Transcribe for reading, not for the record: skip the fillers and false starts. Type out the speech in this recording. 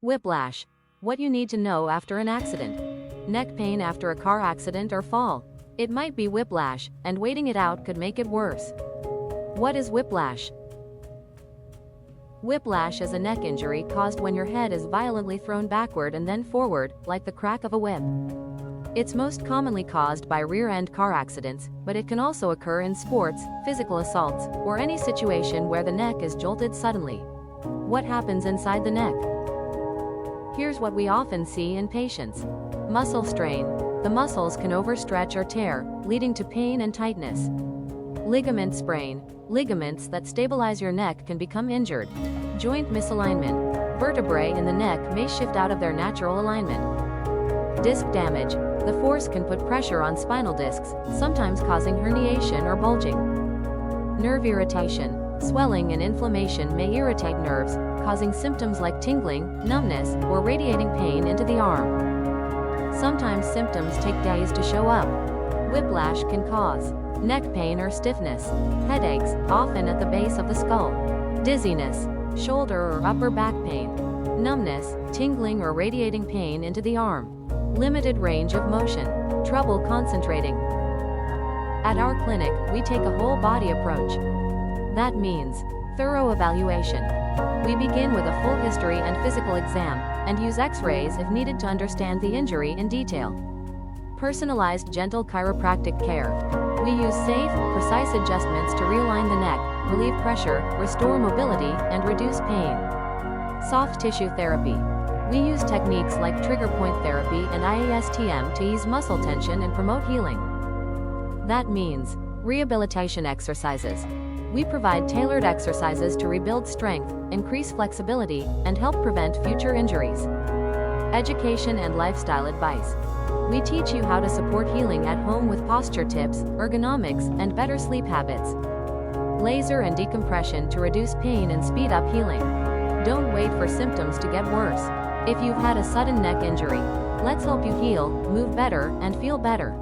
Whiplash. What you need to know after an accident. Neck pain after a car accident or fall. It might be whiplash, and waiting it out could make it worse. What is whiplash? Whiplash is a neck injury caused when your head is violently thrown backward and then forward, like the crack of a whip. It's most commonly caused by rear-end car accidents, but it can also occur in sports, physical assaults, or any situation where the neck is jolted suddenly. What happens inside the neck? Here's what we often see in patients. Muscle strain. The muscles can overstretch or tear, leading to pain and tightness. Ligament sprain. Ligaments that stabilize your neck can become injured. Joint misalignment. Vertebrae in the neck may shift out of their natural alignment. Disc damage. The force can put pressure on spinal discs, sometimes causing herniation or bulging. Nerve irritation. Swelling and inflammation may irritate nerves, causing symptoms like tingling, numbness, or radiating pain into the arm. Sometimes symptoms take days to show up. Whiplash can cause neck pain or stiffness, headaches, often at the base of the skull, dizziness, shoulder or upper back pain, numbness, tingling or radiating pain into the arm, limited range of motion, trouble concentrating. At our clinic, we take a whole body approach. That means thorough evaluation. We begin with a full history and physical exam, and use X-rays if needed to understand the injury in detail. Personalized gentle chiropractic care. We use safe, precise adjustments to realign the neck, relieve pressure, restore mobility, and reduce pain. Soft tissue therapy. We use techniques like trigger point therapy and IASTM to ease muscle tension and promote healing. That means rehabilitation exercises. We provide tailored exercises to rebuild strength, increase flexibility, and help prevent future injuries. Education and lifestyle advice. We teach you how to support healing at home with posture tips, ergonomics, and better sleep habits. Laser and decompression to reduce pain and speed up healing. Don't wait for symptoms to get worse. If you've had a sudden neck injury, let's help you heal, move better, and feel better.